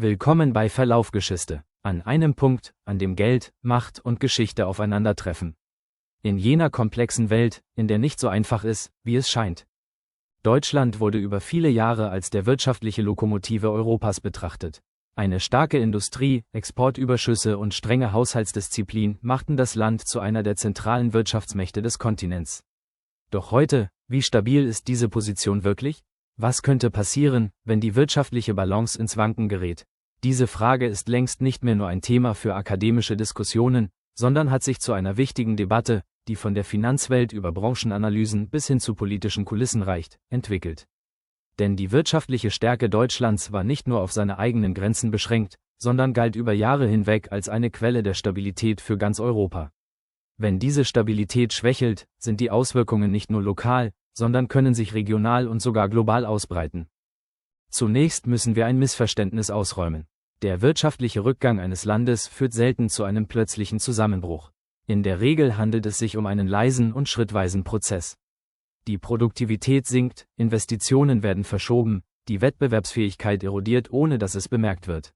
Willkommen bei Verlaufgeschichte, an einem Punkt, an dem Geld, Macht und Geschichte aufeinandertreffen. In jener komplexen Welt, in der nicht so einfach ist, wie es scheint. Deutschland wurde über viele Jahre als der wirtschaftliche Lokomotive Europas betrachtet. Eine starke Industrie, Exportüberschüsse und strenge Haushaltsdisziplin machten das Land zu einer der zentralen Wirtschaftsmächte des Kontinents. Doch heute, wie stabil ist diese Position wirklich? Was könnte passieren, wenn die wirtschaftliche Balance ins Wanken gerät? Diese Frage ist längst nicht mehr nur ein Thema für akademische Diskussionen, sondern hat sich zu einer wichtigen Debatte, die von der Finanzwelt über Branchenanalysen bis hin zu politischen Kulissen reicht, entwickelt. Denn die wirtschaftliche Stärke Deutschlands war nicht nur auf seine eigenen Grenzen beschränkt, sondern galt über Jahre hinweg als eine Quelle der Stabilität für ganz Europa. Wenn diese Stabilität schwächelt, sind die Auswirkungen nicht nur lokal, sondern können sich regional und sogar global ausbreiten. Zunächst müssen wir ein Missverständnis ausräumen. Der wirtschaftliche Rückgang eines Landes führt selten zu einem plötzlichen Zusammenbruch. In der Regel handelt es sich um einen leisen und schrittweisen Prozess. Die Produktivität sinkt, Investitionen werden verschoben, die Wettbewerbsfähigkeit erodiert, ohne dass es bemerkt wird.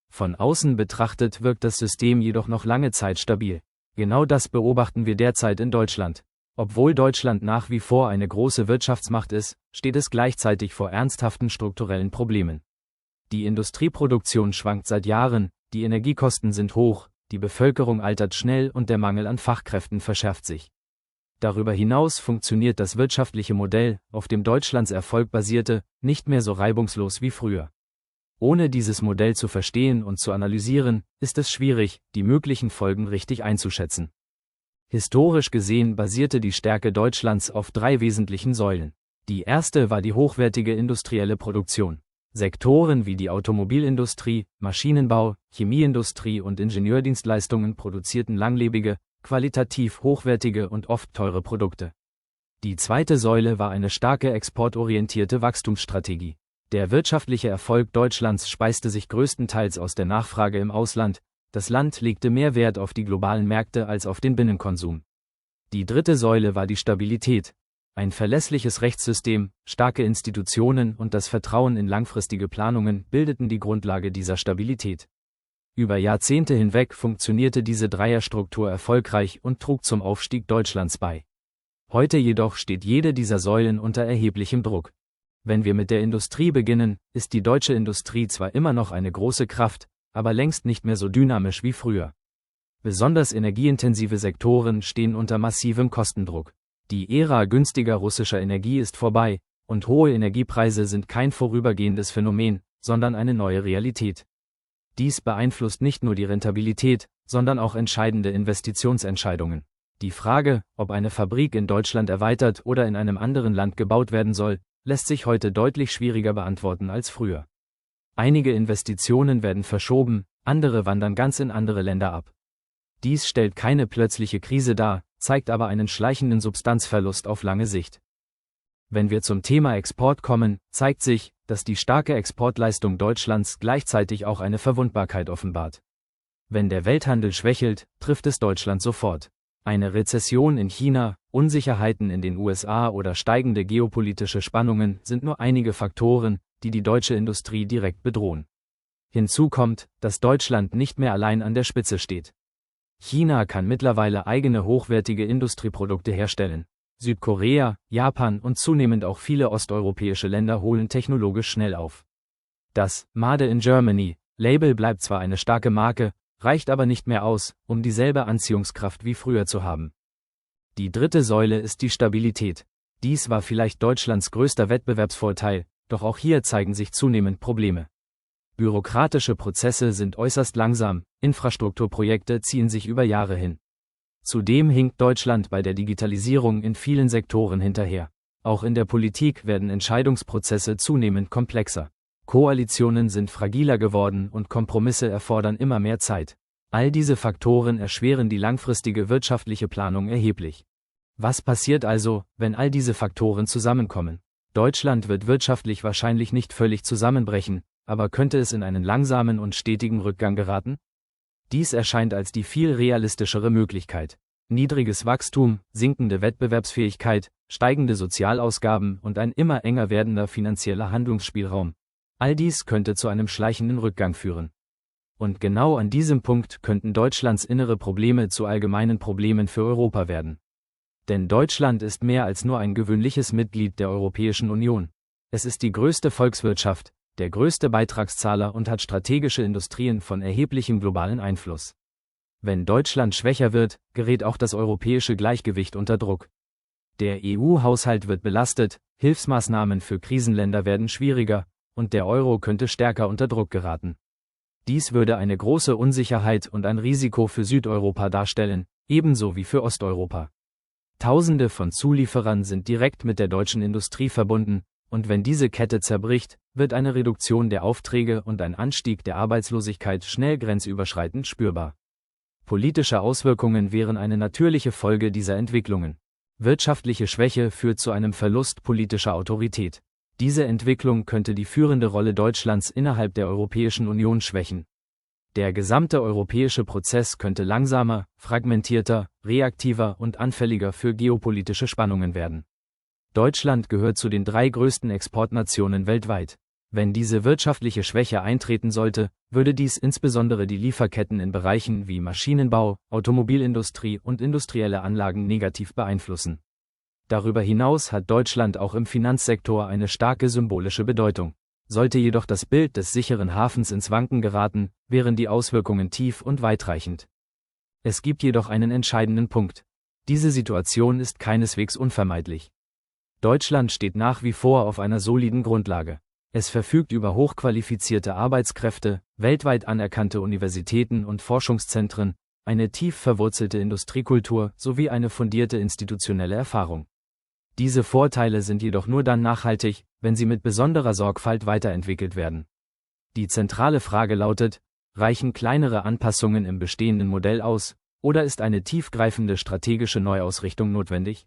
Von außen betrachtet wirkt das System jedoch noch lange Zeit stabil. Genau das beobachten wir derzeit in Deutschland. Obwohl Deutschland nach wie vor eine große Wirtschaftsmacht ist, steht es gleichzeitig vor ernsthaften strukturellen Problemen. Die Industrieproduktion schwankt seit Jahren, die Energiekosten sind hoch, die Bevölkerung altert schnell und der Mangel an Fachkräften verschärft sich. Darüber hinaus funktioniert das wirtschaftliche Modell, auf dem Deutschlands Erfolg basierte, nicht mehr so reibungslos wie früher. Ohne dieses Modell zu verstehen und zu analysieren, ist es schwierig, die möglichen Folgen richtig einzuschätzen. Historisch gesehen basierte die Stärke Deutschlands auf 3 wesentlichen Säulen. Die erste war die hochwertige industrielle Produktion. Sektoren wie die Automobilindustrie, Maschinenbau, Chemieindustrie und Ingenieurdienstleistungen produzierten langlebige, qualitativ hochwertige und oft teure Produkte. Die zweite Säule war eine starke exportorientierte Wachstumsstrategie. Der wirtschaftliche Erfolg Deutschlands speiste sich größtenteils aus der Nachfrage im Ausland. Das Land legte mehr Wert auf die globalen Märkte als auf den Binnenkonsum. Die dritte Säule war die Stabilität. Ein verlässliches Rechtssystem, starke Institutionen und das Vertrauen in langfristige Planungen bildeten die Grundlage dieser Stabilität. Über Jahrzehnte hinweg funktionierte diese Dreierstruktur erfolgreich und trug zum Aufstieg Deutschlands bei. Heute jedoch steht jede dieser Säulen unter erheblichem Druck. Wenn wir mit der Industrie beginnen, ist die deutsche Industrie zwar immer noch eine große Kraft, aber längst nicht mehr so dynamisch wie früher. Besonders energieintensive Sektoren stehen unter massivem Kostendruck. Die Ära günstiger russischer Energie ist vorbei, und hohe Energiepreise sind kein vorübergehendes Phänomen, sondern eine neue Realität. Dies beeinflusst nicht nur die Rentabilität, sondern auch entscheidende Investitionsentscheidungen. Die Frage, ob eine Fabrik in Deutschland erweitert oder in einem anderen Land gebaut werden soll, lässt sich heute deutlich schwieriger beantworten als früher. Einige Investitionen werden verschoben, andere wandern ganz in andere Länder ab. Dies stellt keine plötzliche Krise dar, zeigt aber einen schleichenden Substanzverlust auf lange Sicht. Wenn wir zum Thema Export kommen, zeigt sich, dass die starke Exportleistung Deutschlands gleichzeitig auch eine Verwundbarkeit offenbart. Wenn der Welthandel schwächelt, trifft es Deutschland sofort. Eine Rezession in China, Unsicherheiten in den USA oder steigende geopolitische Spannungen sind nur einige Faktoren, die die deutsche Industrie direkt bedrohen. Hinzu kommt, dass Deutschland nicht mehr allein an der Spitze steht. China kann mittlerweile eigene hochwertige Industrieprodukte herstellen. Südkorea, Japan und zunehmend auch viele osteuropäische Länder holen technologisch schnell auf. Das Made in Germany Label bleibt zwar eine starke Marke, reicht aber nicht mehr aus, um dieselbe Anziehungskraft wie früher zu haben. Die dritte Säule ist die Stabilität. Dies war vielleicht Deutschlands größter Wettbewerbsvorteil, doch auch hier zeigen sich zunehmend Probleme. Bürokratische Prozesse sind äußerst langsam, Infrastrukturprojekte ziehen sich über Jahre hin. Zudem hinkt Deutschland bei der Digitalisierung in vielen Sektoren hinterher. Auch in der Politik werden Entscheidungsprozesse zunehmend komplexer. Koalitionen sind fragiler geworden und Kompromisse erfordern immer mehr Zeit. All diese Faktoren erschweren die langfristige wirtschaftliche Planung erheblich. Was passiert also, wenn all diese Faktoren zusammenkommen? Deutschland wird wirtschaftlich wahrscheinlich nicht völlig zusammenbrechen, aber könnte es in einen langsamen und stetigen Rückgang geraten? Dies erscheint als die viel realistischere Möglichkeit. Niedriges Wachstum, sinkende Wettbewerbsfähigkeit, steigende Sozialausgaben und ein immer enger werdender finanzieller Handlungsspielraum. All dies könnte zu einem schleichenden Rückgang führen. Und genau an diesem Punkt könnten Deutschlands innere Probleme zu allgemeinen Problemen für Europa werden. Denn Deutschland ist mehr als nur ein gewöhnliches Mitglied der Europäischen Union. Es ist die größte Volkswirtschaft, der größte Beitragszahler und hat strategische Industrien von erheblichem globalen Einfluss. Wenn Deutschland schwächer wird, gerät auch das europäische Gleichgewicht unter Druck. Der EU-Haushalt wird belastet, Hilfsmaßnahmen für Krisenländer werden schwieriger, und der Euro könnte stärker unter Druck geraten. Dies würde eine große Unsicherheit und ein Risiko für Südeuropa darstellen, ebenso wie für Osteuropa. Tausende von Zulieferern sind direkt mit der deutschen Industrie verbunden, und wenn diese Kette zerbricht, wird eine Reduktion der Aufträge und ein Anstieg der Arbeitslosigkeit schnell grenzüberschreitend spürbar. Politische Auswirkungen wären eine natürliche Folge dieser Entwicklungen. Wirtschaftliche Schwäche führt zu einem Verlust politischer Autorität. Diese Entwicklung könnte die führende Rolle Deutschlands innerhalb der Europäischen Union schwächen. Der gesamte europäische Prozess könnte langsamer, fragmentierter, reaktiver und anfälliger für geopolitische Spannungen werden. Deutschland gehört zu den 3 größten Exportnationen weltweit. Wenn diese wirtschaftliche Schwäche eintreten sollte, würde dies insbesondere die Lieferketten in Bereichen wie Maschinenbau, Automobilindustrie und industrielle Anlagen negativ beeinflussen. Darüber hinaus hat Deutschland auch im Finanzsektor eine starke symbolische Bedeutung. Sollte jedoch das Bild des sicheren Hafens ins Wanken geraten, wären die Auswirkungen tief und weitreichend. Es gibt jedoch einen entscheidenden Punkt. Diese Situation ist keineswegs unvermeidlich. Deutschland steht nach wie vor auf einer soliden Grundlage. Es verfügt über hochqualifizierte Arbeitskräfte, weltweit anerkannte Universitäten und Forschungszentren, eine tief verwurzelte Industriekultur sowie eine fundierte institutionelle Erfahrung. Diese Vorteile sind jedoch nur dann nachhaltig, wenn sie mit besonderer Sorgfalt weiterentwickelt werden. Die zentrale Frage lautet: Reichen kleinere Anpassungen im bestehenden Modell aus, oder ist eine tiefgreifende strategische Neuausrichtung notwendig?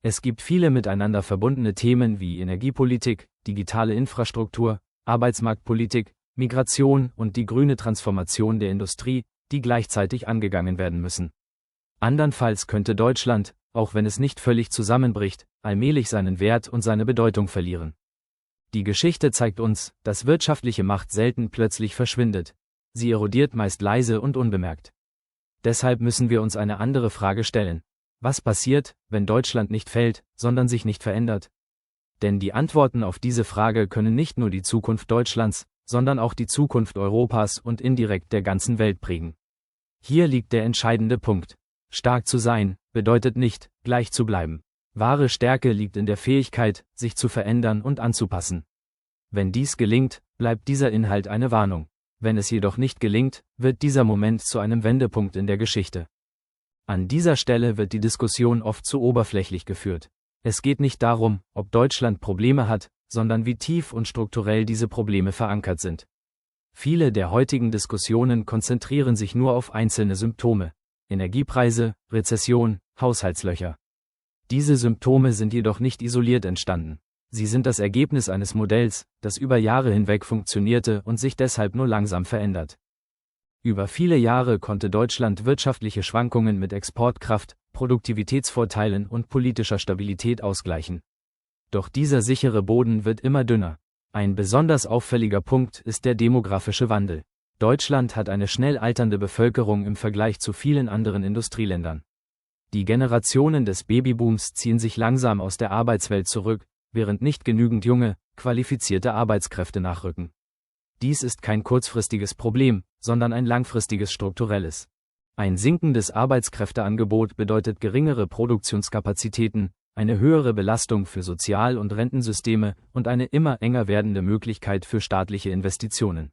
Es gibt viele miteinander verbundene Themen wie Energiepolitik, digitale Infrastruktur, Arbeitsmarktpolitik, Migration und die grüne Transformation der Industrie, die gleichzeitig angegangen werden müssen. Andernfalls könnte Deutschland, auch wenn es nicht völlig zusammenbricht, allmählich seinen Wert und seine Bedeutung verlieren. Die Geschichte zeigt uns, dass wirtschaftliche Macht selten plötzlich verschwindet. Sie erodiert meist leise und unbemerkt. Deshalb müssen wir uns eine andere Frage stellen. Was passiert, wenn Deutschland nicht fällt, sondern sich nicht verändert? Denn die Antworten auf diese Frage können nicht nur die Zukunft Deutschlands, sondern auch die Zukunft Europas und indirekt der ganzen Welt prägen. Hier liegt der entscheidende Punkt. Stark zu sein, bedeutet nicht, gleich zu bleiben. Wahre Stärke liegt in der Fähigkeit, sich zu verändern und anzupassen. Wenn dies gelingt, bleibt dieser Inhalt eine Warnung. Wenn es jedoch nicht gelingt, wird dieser Moment zu einem Wendepunkt in der Geschichte. An dieser Stelle wird die Diskussion oft zu oberflächlich geführt. Es geht nicht darum, ob Deutschland Probleme hat, sondern wie tief und strukturell diese Probleme verankert sind. Viele der heutigen Diskussionen konzentrieren sich nur auf einzelne Symptome: Energiepreise, Rezession, Haushaltslöcher. Diese Symptome sind jedoch nicht isoliert entstanden. Sie sind das Ergebnis eines Modells, das über Jahre hinweg funktionierte und sich deshalb nur langsam verändert. Über viele Jahre konnte Deutschland wirtschaftliche Schwankungen mit Exportkraft, Produktivitätsvorteilen und politischer Stabilität ausgleichen. Doch dieser sichere Boden wird immer dünner. Ein besonders auffälliger Punkt ist der demografische Wandel. Deutschland hat eine schnell alternde Bevölkerung im Vergleich zu vielen anderen Industrieländern. Die Generationen des Babybooms ziehen sich langsam aus der Arbeitswelt zurück, während nicht genügend junge, qualifizierte Arbeitskräfte nachrücken. Dies ist kein kurzfristiges Problem, sondern ein langfristiges strukturelles. Ein sinkendes Arbeitskräfteangebot bedeutet geringere Produktionskapazitäten, eine höhere Belastung für Sozial- und Rentensysteme und eine immer enger werdende Möglichkeit für staatliche Investitionen.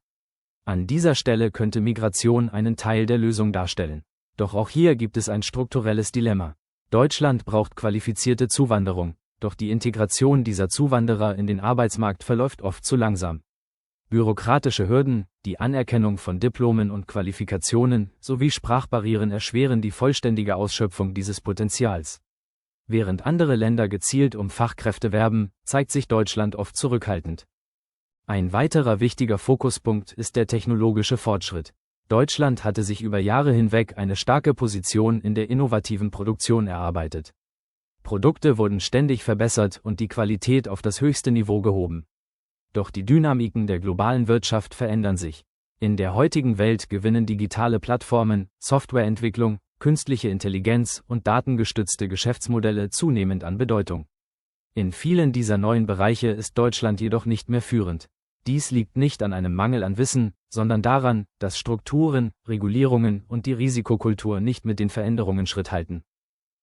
An dieser Stelle könnte Migration einen Teil der Lösung darstellen. Doch auch hier gibt es ein strukturelles Dilemma. Deutschland braucht qualifizierte Zuwanderung, doch die Integration dieser Zuwanderer in den Arbeitsmarkt verläuft oft zu langsam. Bürokratische Hürden, die Anerkennung von Diplomen und Qualifikationen sowie Sprachbarrieren erschweren die vollständige Ausschöpfung dieses Potenzials. Während andere Länder gezielt um Fachkräfte werben, zeigt sich Deutschland oft zurückhaltend. Ein weiterer wichtiger Fokuspunkt ist der technologische Fortschritt. Deutschland hatte sich über Jahre hinweg eine starke Position in der innovativen Produktion erarbeitet. Produkte wurden ständig verbessert und die Qualität auf das höchste Niveau gehoben. Doch die Dynamiken der globalen Wirtschaft verändern sich. In der heutigen Welt gewinnen digitale Plattformen, Softwareentwicklung, künstliche Intelligenz und datengestützte Geschäftsmodelle zunehmend an Bedeutung. In vielen dieser neuen Bereiche ist Deutschland jedoch nicht mehr führend. Dies liegt nicht an einem Mangel an Wissen, sondern daran, dass Strukturen, Regulierungen und die Risikokultur nicht mit den Veränderungen Schritt halten.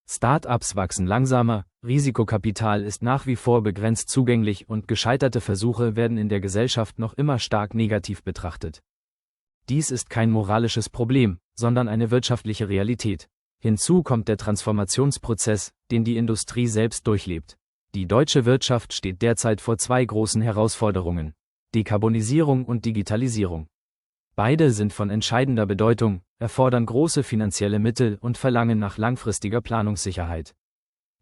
Start-ups wachsen langsamer, Risikokapital ist nach wie vor begrenzt zugänglich und gescheiterte Versuche werden in der Gesellschaft noch immer stark negativ betrachtet. Dies ist kein moralisches Problem, sondern eine wirtschaftliche Realität. Hinzu kommt der Transformationsprozess, den die Industrie selbst durchlebt. Die deutsche Wirtschaft steht derzeit vor zwei großen Herausforderungen: Dekarbonisierung und Digitalisierung. Beide sind von entscheidender Bedeutung, erfordern große finanzielle Mittel und verlangen nach langfristiger Planungssicherheit.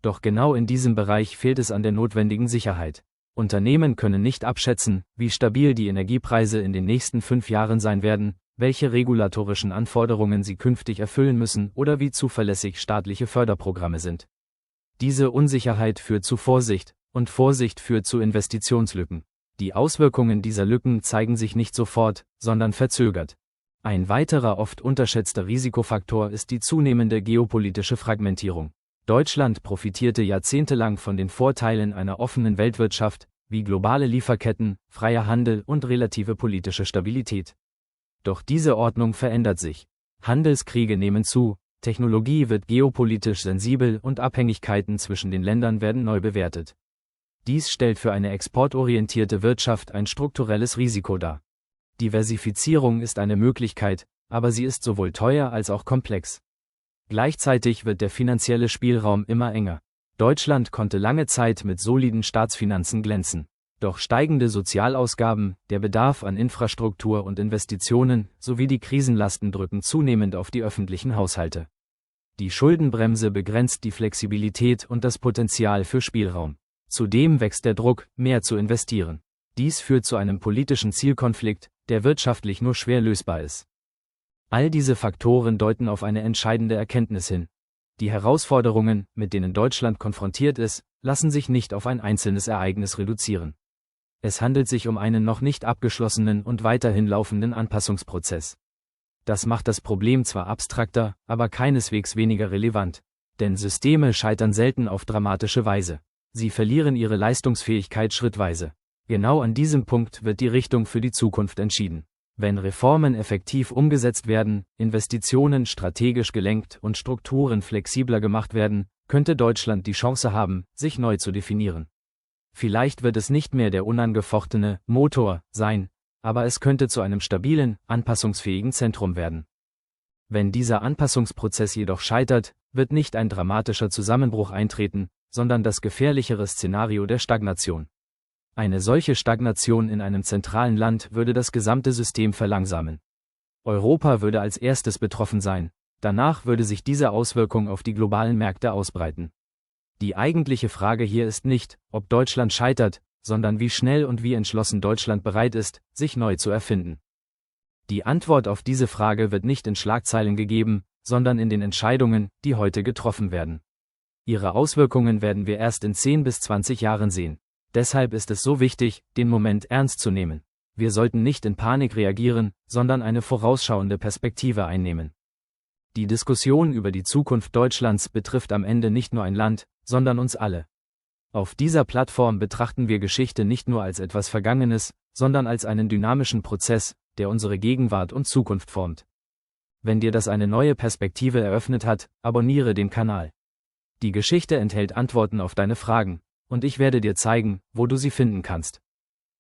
Doch genau in diesem Bereich fehlt es an der notwendigen Sicherheit. Unternehmen können nicht abschätzen, wie stabil die Energiepreise in den nächsten 5 Jahren sein werden, welche regulatorischen Anforderungen sie künftig erfüllen müssen oder wie zuverlässig staatliche Förderprogramme sind. Diese Unsicherheit führt zu Vorsicht, und Vorsicht führt zu Investitionslücken. Die Auswirkungen dieser Lücken zeigen sich nicht sofort, sondern verzögert. Ein weiterer oft unterschätzter Risikofaktor ist die zunehmende geopolitische Fragmentierung. Deutschland profitierte jahrzehntelang von den Vorteilen einer offenen Weltwirtschaft, wie globale Lieferketten, freier Handel und relative politische Stabilität. Doch diese Ordnung verändert sich. Handelskriege nehmen zu, Technologie wird geopolitisch sensibel und Abhängigkeiten zwischen den Ländern werden neu bewertet. Dies stellt für eine exportorientierte Wirtschaft ein strukturelles Risiko dar. Diversifizierung ist eine Möglichkeit, aber sie ist sowohl teuer als auch komplex. Gleichzeitig wird der finanzielle Spielraum immer enger. Deutschland konnte lange Zeit mit soliden Staatsfinanzen glänzen. Doch steigende Sozialausgaben, der Bedarf an Infrastruktur und Investitionen sowie die Krisenlasten drücken zunehmend auf die öffentlichen Haushalte. Die Schuldenbremse begrenzt die Flexibilität und das Potenzial für Spielraum. Zudem wächst der Druck, mehr zu investieren. Dies führt zu einem politischen Zielkonflikt, der wirtschaftlich nur schwer lösbar ist. All diese Faktoren deuten auf eine entscheidende Erkenntnis hin. Die Herausforderungen, mit denen Deutschland konfrontiert ist, lassen sich nicht auf ein einzelnes Ereignis reduzieren. Es handelt sich um einen noch nicht abgeschlossenen und weiterhin laufenden Anpassungsprozess. Das macht das Problem zwar abstrakter, aber keineswegs weniger relevant. Denn Systeme scheitern selten auf dramatische Weise. Sie verlieren ihre Leistungsfähigkeit schrittweise. Genau an diesem Punkt wird die Richtung für die Zukunft entschieden. Wenn Reformen effektiv umgesetzt werden, Investitionen strategisch gelenkt und Strukturen flexibler gemacht werden, könnte Deutschland die Chance haben, sich neu zu definieren. Vielleicht wird es nicht mehr der unangefochtene Motor sein, aber es könnte zu einem stabilen, anpassungsfähigen Zentrum werden. Wenn dieser Anpassungsprozess jedoch scheitert, wird nicht ein dramatischer Zusammenbruch eintreten, sondern das gefährlichere Szenario der Stagnation. Eine solche Stagnation in einem zentralen Land würde das gesamte System verlangsamen. Europa würde als erstes betroffen sein, danach würde sich diese Auswirkung auf die globalen Märkte ausbreiten. Die eigentliche Frage hier ist nicht, ob Deutschland scheitert, sondern wie schnell und wie entschlossen Deutschland bereit ist, sich neu zu erfinden. Die Antwort auf diese Frage wird nicht in Schlagzeilen gegeben, sondern in den Entscheidungen, die heute getroffen werden. Ihre Auswirkungen werden wir erst in 10 bis 20 Jahren sehen. Deshalb ist es so wichtig, den Moment ernst zu nehmen. Wir sollten nicht in Panik reagieren, sondern eine vorausschauende Perspektive einnehmen. Die Diskussion über die Zukunft Deutschlands betrifft am Ende nicht nur ein Land, sondern uns alle. Auf dieser Plattform betrachten wir Geschichte nicht nur als etwas Vergangenes, sondern als einen dynamischen Prozess, der unsere Gegenwart und Zukunft formt. Wenn dir das eine neue Perspektive eröffnet hat, abonniere den Kanal. Die Geschichte enthält Antworten auf deine Fragen, und ich werde dir zeigen, wo du sie finden kannst.